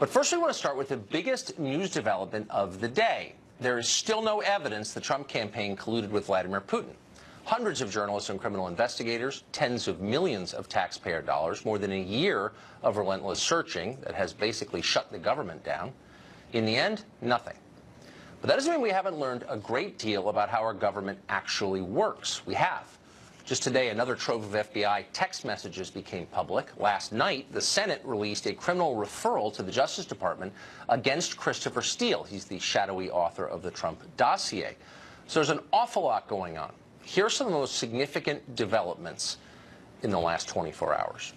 But first, we want to start with the biggest news development of the day. There is still no evidence the Trump campaign colluded with Vladimir Putin. Hundreds of journalists and criminal investigators, tens of millions of taxpayer dollars, more than a year of relentless searching that has basically shut the government down. In the end, nothing. But that doesn't mean we haven't learned a great deal about how our government actually works. We have. Just today, another trove of FBI text messages became public. Last night, the Senate released a criminal referral to the Justice Department against Christopher Steele. He's the shadowy author of the Trump dossier. So there's an awful lot going on. Here are some of the most significant developments in the last 24 hours.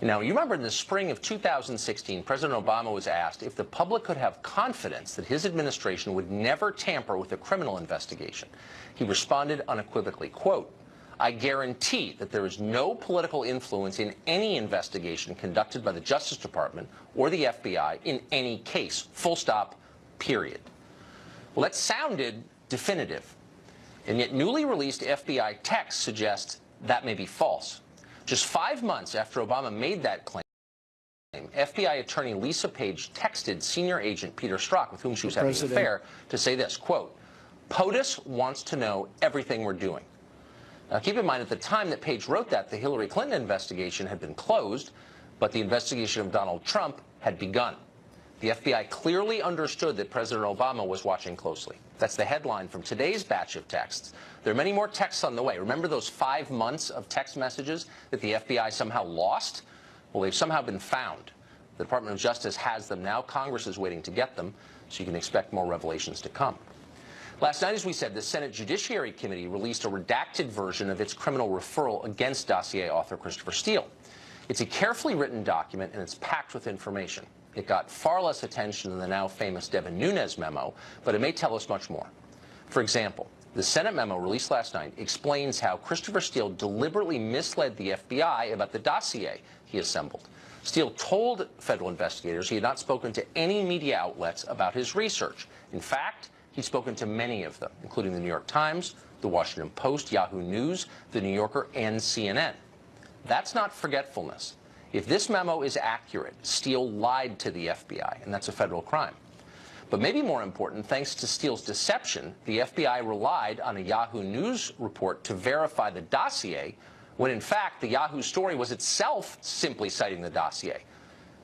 Now, you remember in the spring of 2016, President Obama was asked if the public could have confidence that his administration would never tamper with a criminal investigation. He responded unequivocally, quote, "I guarantee that there is no political influence in any investigation conducted by the Justice Department or the FBI in any case, full stop, period." Well, that sounded definitive. And yet newly released FBI text suggests that may be false. Just 5 months after Obama made that claim, FBI attorney Lisa Page texted senior agent Peter Strzok, with whom she was having an affair, to say this, quote, "POTUS wants to know everything we're doing." Now, keep in mind, at the time that Page wrote that, the Hillary Clinton investigation had been closed, but the investigation of Donald Trump had begun. The FBI clearly understood that President Obama was watching closely. That's the headline from today's batch of texts. There are many more texts on the way. Remember those 5 months of text messages that the FBI somehow lost? Well, they've somehow been found. The Department of Justice has them now. Congress is waiting to get them, so you can expect more revelations to come. Last night, as we said, the Senate Judiciary Committee released a redacted version of its criminal referral against dossier author Christopher Steele. It's a carefully written document, and it's packed with information. It got far less attention than the now famous Devin Nunes memo, but it may tell us much more. For example, the Senate memo released last night explains how Christopher Steele deliberately misled the FBI about the dossier he assembled. Steele told federal investigators he had not spoken to any media outlets about his research. In fact, he'd spoken to many of them, including the New York Times, the Washington Post, Yahoo News, the New Yorker, and CNN. That's not forgetfulness. If this memo is accurate, Steele lied to the FBI, and that's a federal crime. But maybe more important, thanks to Steele's deception, the FBI relied on a Yahoo News report to verify the dossier, when in fact the Yahoo story was itself simply citing the dossier.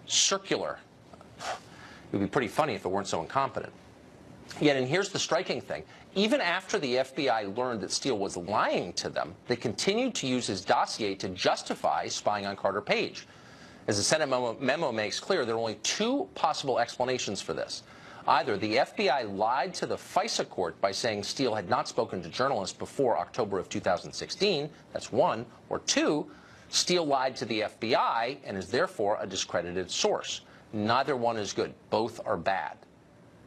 Circular. It would be pretty funny if it weren't so incompetent. Yet, and here's the striking thing, even after the FBI learned that Steele was lying to them, they continued to use his dossier to justify spying on Carter Page. As the Senate memo makes clear, there are only 2 possible explanations for this. Either the FBI lied to the FISA court by saying Steele had not spoken to journalists before October of 2016, that's one, or 2, Steele lied to the FBI and is therefore a discredited source. Neither one is good. Both are bad.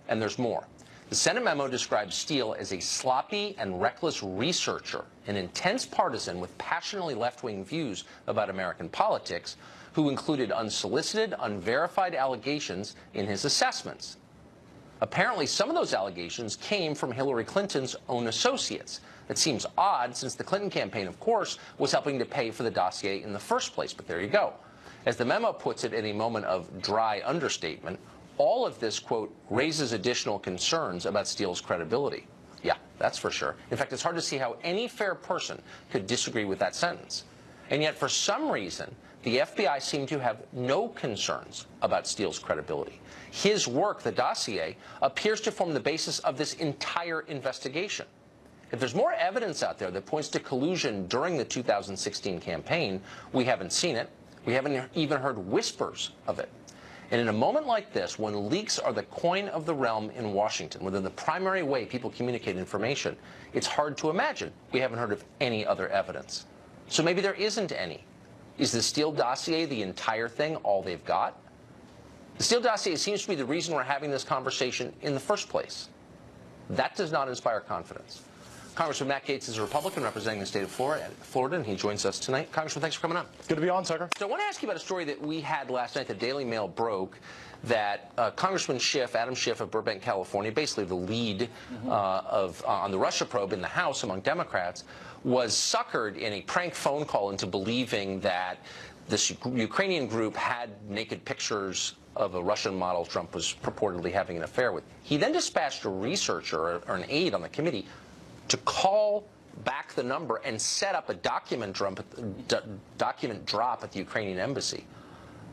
And there's more. The Senate memo describes Steele as a sloppy and reckless researcher, an intense partisan with passionately left-wing views about American politics, who included unsolicited, unverified allegations in his assessments. Apparently, some of those allegations came from Hillary Clinton's own associates. It seems odd, since the Clinton campaign, of course, was helping to pay for the dossier in the first place, but there you go. As the memo puts it in a moment of dry understatement, all of this, quote, raises additional concerns about Steele's credibility. Yeah, that's for sure. In fact, it's hard to see how any fair person could disagree with that sentence. And yet, for some reason, the FBI seemed to have no concerns about Steele's credibility. His work, the dossier, appears to form the basis of this entire investigation. If there's more evidence out there that points to collusion during the 2016 campaign, we haven't seen it. We haven't even heard whispers of it. And in a moment like this, when leaks are the coin of the realm in Washington, when they're the primary way people communicate information, it's hard to imagine we haven't heard of any other evidence. So maybe there isn't any. Is the Steele dossier the entire thing, all they've got? The Steele dossier seems to be the reason we're having this conversation in the first place. That does not inspire confidence. Congressman Matt Gaetz is a Republican representing the state of Florida, and he joins us tonight. Congressman, thanks for coming on. Good to be on, Tucker. So I want to ask you about a story that we had last night. The Daily Mail broke that Congressman Schiff, Adam Schiff of Burbank, California, basically the lead on the Russia probe in the House among Democrats, was suckered in a prank phone call into believing that this Ukrainian group had naked pictures of a Russian model Trump was purportedly having an affair with. He then dispatched a researcher or an aide on the committee to call back the number and set up a document drop at the Ukrainian embassy.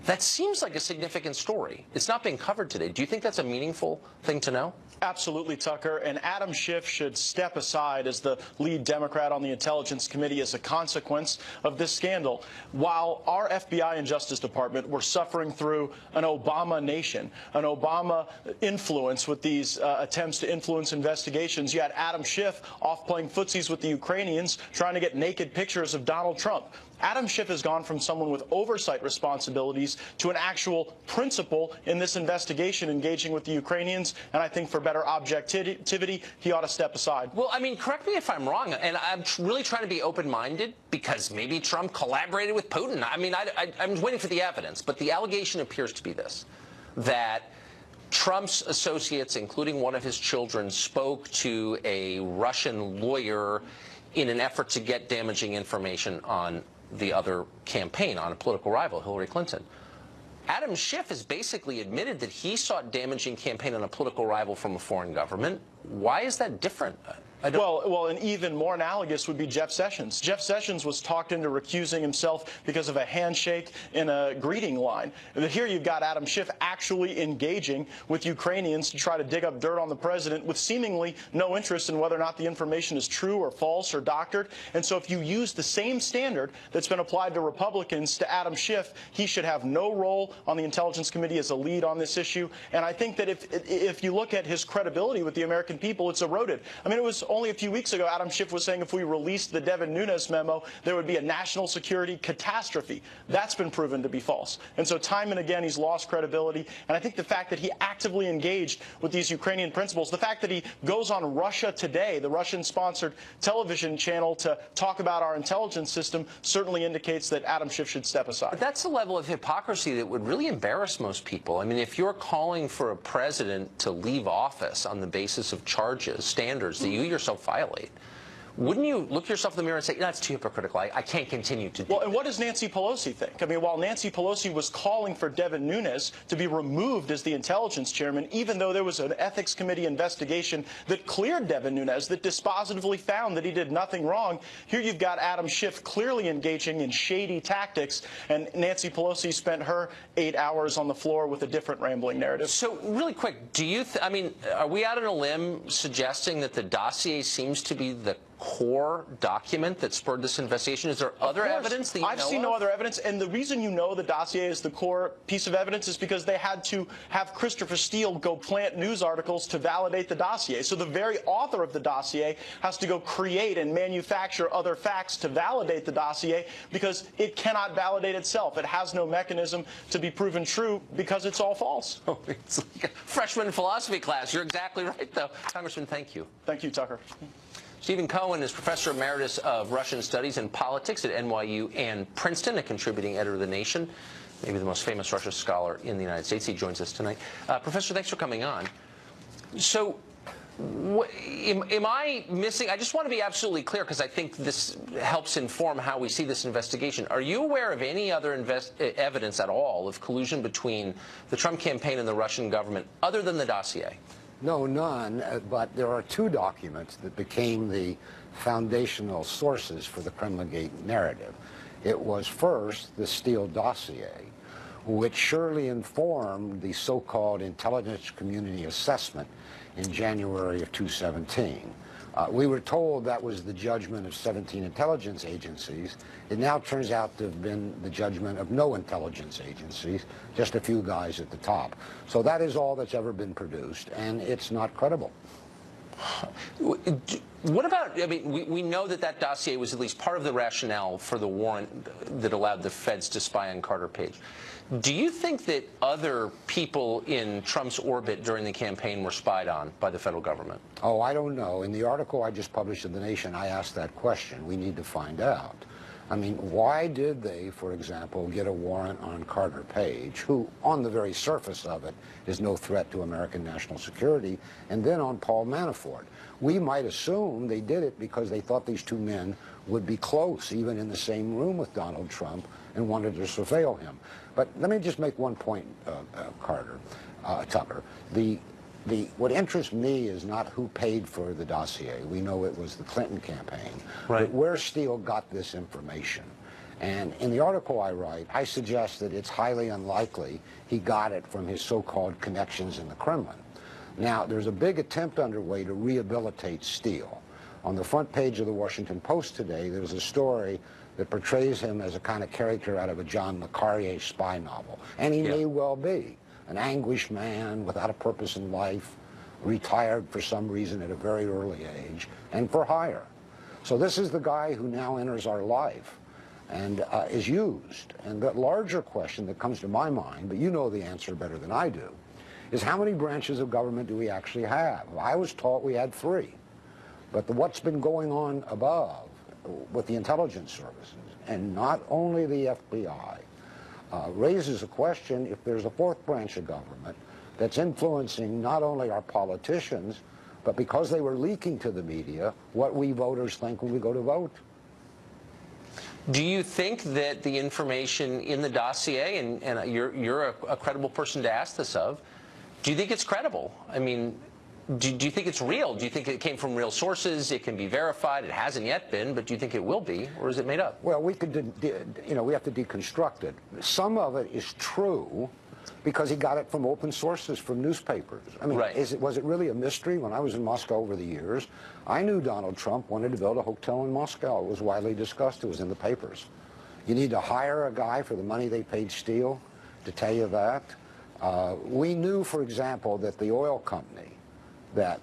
That seems like a significant story. It's not being covered today. Do you think that's a meaningful thing to know? Absolutely, Tucker. And Adam Schiff should step aside as the lead Democrat on the Intelligence Committee as a consequence of this scandal. While our FBI and Justice Department were suffering through an Obama nation, an Obama influence with these attempts to influence investigations, you had Adam Schiff off playing footsies with the Ukrainians, trying to get naked pictures of Donald Trump. Adam Schiff has gone from someone with oversight responsibilities to an actual principal in this investigation, engaging with the Ukrainians, and I think for better objectivity, he ought to step aside. Well, I mean, correct me if I'm wrong, and I'm really trying to be open-minded because maybe Trump collaborated with Putin. I mean, I'm waiting for the evidence, but the allegation appears to be this, that Trump's associates, including one of his children, spoke to a Russian lawyer in an effort to get damaging information on the other campaign, on a political rival, Hillary Clinton. Adam Schiff has basically admitted that he sought damaging campaign on a political rival from a foreign government. Why is that different? Well, and even more analogous would be Jeff Sessions. Jeff Sessions was talked into recusing himself because of a handshake in a greeting line. And here you've got Adam Schiff actually engaging with Ukrainians to try to dig up dirt on the president with seemingly no interest in whether or not the information is true or false or doctored. And so if you use the same standard that's been applied to Republicans to Adam Schiff, he should have no role on the Intelligence Committee as a lead on this issue. And I think that if you look at his credibility with the American people, it's eroded. I mean, it was only a few weeks ago, Adam Schiff was saying if we released the Devin Nunes memo, there would be a national security catastrophe. That's been proven to be false. And so time and again, he's lost credibility. And I think the fact that he actively engaged with these Ukrainian principals, the fact that he goes on Russia Today, the Russian-sponsored television channel, to talk about our intelligence system, certainly indicates that Adam Schiff should step aside. But that's a level of hypocrisy that would really embarrass most people. I mean, if you're calling for a president to leave office on the basis of charges, standards that you yourself violate, wouldn't you look yourself in the mirror and say, that's too hypocritical, I can't continue to do Well, and what does Nancy Pelosi think? I mean, while Nancy Pelosi was calling for Devin Nunes to be removed as the intelligence chairman, even though there was an ethics committee investigation that cleared Devin Nunes, that dispositively found that he did nothing wrong, here you've got Adam Schiff clearly engaging in shady tactics, and Nancy Pelosi spent her 8 hours on the floor with a different rambling narrative. So, really quick, do you, I mean, are we out on a limb suggesting that the dossier seems to be the core document that spurred this investigation? Is there other evidence that you know of? I've seen no other evidence, and the reason you know the dossier is the core piece of evidence is because they had to have Christopher Steele go plant news articles to validate the dossier. So the very author of the dossier has to go create and manufacture other facts to validate the dossier because it cannot validate itself. It has no mechanism to be proven true because it's all false. Oh, it's like a freshman philosophy class. You're exactly right, though. Congressman, thank you. Thank you, Tucker. Stephen Cohen is Professor Emeritus of Russian Studies and Politics at NYU and Princeton, a contributing editor of The Nation, maybe the most famous Russia scholar in the United States. He joins us tonight. Professor, thanks for coming on. So, am I missing? I just want to be absolutely clear because I think this helps inform how we see this investigation. Are you aware of any other evidence at all of collusion between the Trump campaign and the Russian government other than the dossier? No, none, but there are two documents that became the foundational sources for the Kremlingate narrative. It was first the Steele dossier, which surely informed the so-called intelligence community assessment in January of 2017. We were told that was the judgment of 17 intelligence agencies. It now turns out to have been the judgment of no intelligence agencies, just a few guys at the top. So that is all that's ever been produced, and it's not credible. What about, I mean, we know that that dossier was at least part of the rationale for the warrant that allowed the feds to spy on Carter Page. Do you think that other people in Trump's orbit during the campaign were spied on by the federal government? Oh, I don't know. In the article I just published in The Nation, I asked that question. We need to find out. I mean, why did they, for example, get a warrant on Carter Page, who, on the very surface of it, is no threat to American national security, and then on Paul Manafort? We might assume they did it because they thought these two men would be close, even in the same room with Donald Trump, and wanted to surveil him. But let me just make one point, Tucker. What interests me is not who paid for the dossier. We know it was the Clinton campaign. Right. But where Steele got this information. And in the article I write, I suggest that it's highly unlikely he got it from his so-called connections in the Kremlin. Now, there's a big attempt underway to rehabilitate Steele. On the front page of the Washington Post today, there's a story that portrays him as a kind of character out of a John le Carré spy novel. And he may well be. An anguished man without a purpose in life, retired for some reason at a very early age, and for hire. So this is the guy who now enters our life and is used. And the larger question that comes to my mind, but you know the answer better than I do, is how many branches of government do we actually have? I was taught we had 3. But what's been going on above with the intelligence services, and not only the FBI, raises a question if there's a 4th branch of government that's influencing not only our politicians, but because they were leaking to the media, what we voters think when we go to vote. Do you think that the information in the dossier, and you're a credible person to ask this of, do you think it's credible? I mean, do you think it's real? Do you think it came from real sources? It can be verified. It hasn't yet been, but do you think it will be, or is it made up? Well, we could, we have to deconstruct it. Some of it is true because he got it from open sources, from newspapers. I mean, was it really a mystery? When I was in Moscow over the years, I knew Donald Trump wanted to build a hotel in Moscow. It was widely discussed. It was in the papers. You need to hire a guy for the money they paid Steele to tell you that. We knew, for example, that the oil company that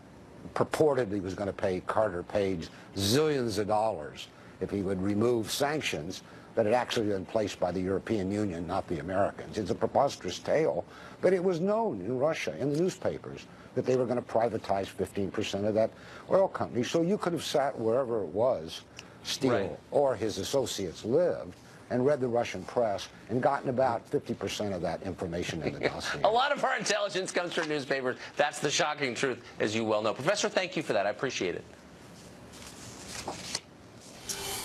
purportedly was going to pay Carter Page zillions of dollars if he would remove sanctions, that had actually been placed by the European Union, not the Americans. It's a preposterous tale, but it was known in Russia, in the newspapers, that they were going to privatize 15% of that oil company. So you could have sat wherever it was Steele or his associates lived and read the Russian press and gotten about 50% of that information in the dossier. A lot of our intelligence comes from newspapers. That's the shocking truth, as you well know. Professor, thank you for that. I appreciate it.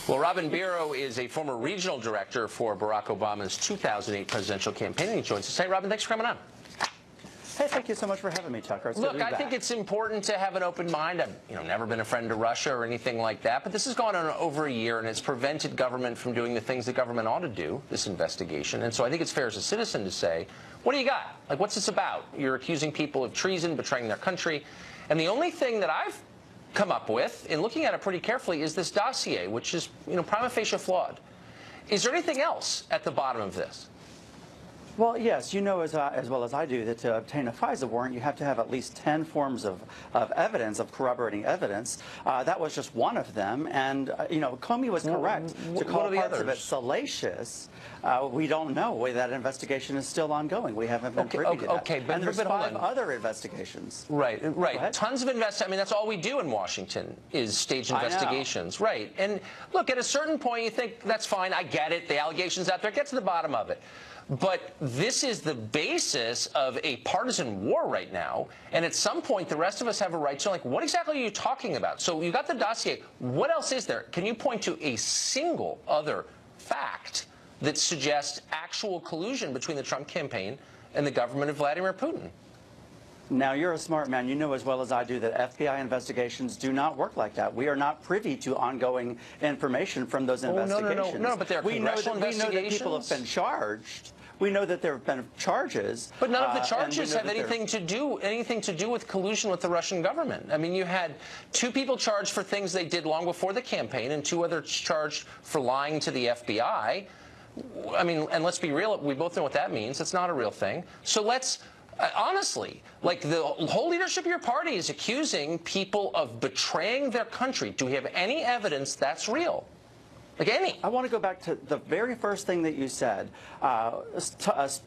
Well, Robin Biro is a former regional director for Barack Obama's 2008 presidential campaign, and he joins us. Hey, Robin, thanks for coming on. Hey, thank you so much for having me, Tucker. It's good to be Look, I back. think it's important to have an open mind. I've never been a friend to Russia or anything like that, but this has gone on over a year, and it's prevented government from doing the things that government ought to do, this investigation. And so I think it's fair as a citizen to say, what do you got? Like, what's this about? You're accusing people of treason, betraying their country. And the only thing that I've come up with, in looking at it pretty carefully, is this dossier, which is, prima facie flawed. Is there anything else at the bottom of this? Well, yes, you know as well as I do that to obtain a FISA warrant, you have to have at least 10 forms of evidence, of corroborating evidence. That was just one of them. And, Comey was correct to call parts of it salacious. We don't know. That investigation is still ongoing. We haven't been privy to that. Okay, but and there's been 5 other investigations. Right. Tons of I mean, that's all we do in Washington is stage investigations. Right. And look, at a certain point, you think, that's fine. I get it. The allegations out there. Get to the bottom of it. But this is the basis of a partisan war right now, and at some point the rest of us have a right to, like, what exactly are you talking about? So you got the dossier. What else is there? Can you point to a single other fact that suggests actual collusion between the Trump campaign and the government of Vladimir Putin? Now, you're a smart man. You know as well as I do that FBI investigations do not work like that. We are not privy to ongoing information from those investigations. No, but there are congressional investigations. We know that people have been charged. We know that there have been charges. But none of the charges have anything to do with collusion with the Russian government. I mean, you had 2 people charged for things they did long before the campaign and 2 others charged for lying to the FBI. I mean, and let's be real, we both know what that means. It's not a real thing. So let's... honestly, like, the whole leadership of your party is accusing people of betraying their country. Do we have any evidence that's real? Like any. I want to go back to the very first thing that you said,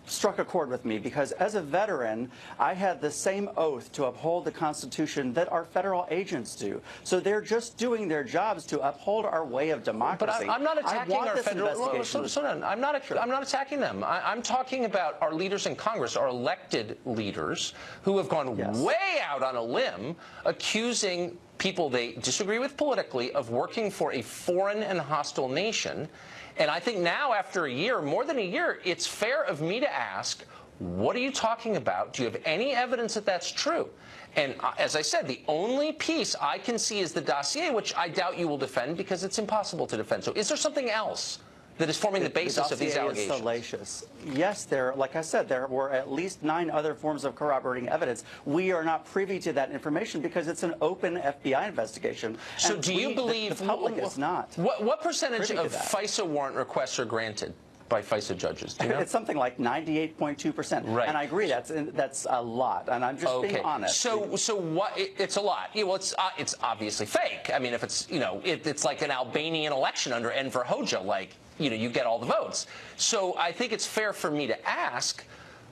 struck a chord with me, because as a veteran, I had the same oath to uphold the Constitution that our federal agents do. So they're just doing their jobs to uphold our way of democracy. But I'm not attacking our federal. I'm not attacking them. I'm talking about our leaders in Congress, our elected leaders, who have gone way out on a limb, accusing people they disagree with politically of working for a foreign and hostile nation. And I think now, after a year, more than a year, it's fair of me to ask, what are you talking about? Do you have any evidence that that's true? And as I said, the only piece I can see is the dossier, which I doubt you will defend because it's impossible to defend. So is there something else that is forming the basis of these allegations? Is salacious. Yes, like I said, there were at least 9 other forms of corroborating evidence. We are not privy to that information because it's an open FBI investigation. So do you believe the public is not? What percentage of FISA warrant requests are granted by FISA judges? Do you know? It's something like 98.2%. Right. And I agree, that's a lot. And I'm just being honest. So what? It's a lot. Yeah, well, it's obviously fake. I mean, if it's it's like an Albanian election under Enver Hoxha, like you get all the votes. So I think it's fair for me to ask,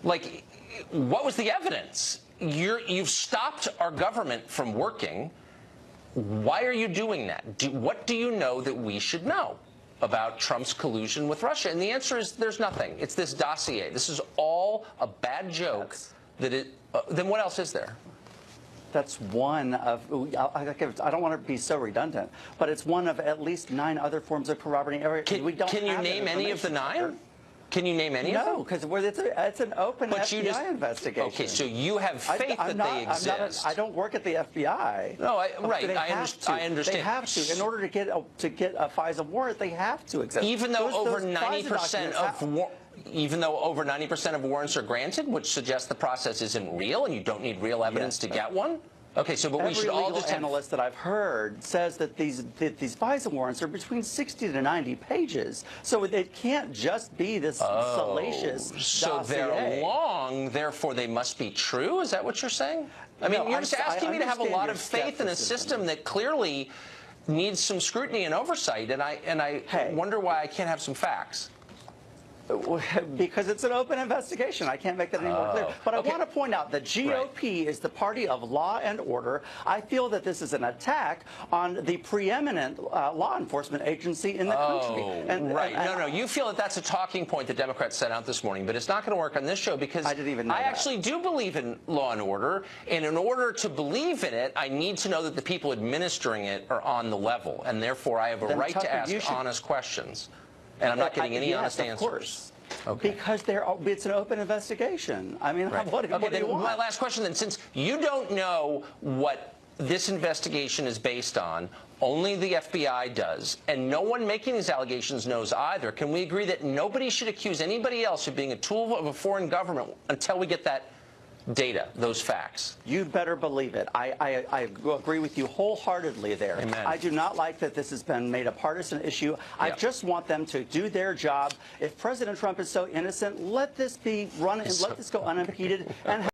like, what was the evidence? You've stopped our government from working. Why are you doing that? What do you know that we should know about Trump's collusion with Russia? And the answer is there's nothing. It's this dossier. This is all a bad joke. Then what else is there? That's one of, I don't want to be so redundant, but it's one of at least 9 other forms of corroborating evidence. Can you name any of the 9? Can you name any of them? No, because it's an open FBI investigation. Okay, so you have faith that they exist. I don't work at the FBI. No, right. I understand. They have to. In order to get a FISA warrant, they have to exist. Even though over 90% of warrants are granted, which suggests the process isn't real and you don't need real evidence to get one? Okay, so but we should all just Every legal analyst that I've heard says that these FISA warrants are between 60 to 90 pages. So it can't just be this salacious So dossier. They're long, therefore they must be true? Is that what you're saying? I mean, you're just asking me to have a lot of faith in a system that clearly needs some scrutiny and oversight, and I wonder why I can't have some facts. Because it's an open investigation. I can't make that any more clear. But I want to point out that GOP is the party of law and order. I feel that this is an attack on the preeminent law enforcement agency in the country. No, you feel that that's a talking point the Democrats sent out this morning, but it's not going to work on this show because I didn't even know that. Actually do believe in law and order, and in order to believe in it, I need to know that the people administering it are on the level, and therefore I have a right to ask honest questions. And I'm not getting any honest answers. Of course. Okay. Because it's an open investigation. I mean, what do you want? My last question then, since you don't know what this investigation is based on, only the FBI does, and no one making these allegations knows either, can we agree that nobody should accuse anybody else of being a tool of a foreign government until we get that data, those facts? You better believe it. I agree with you wholeheartedly there. Amen. I do not like that this has been made a partisan issue. I just want them to do their job. If President Trump is so innocent, let this be run and let this go unimpeded and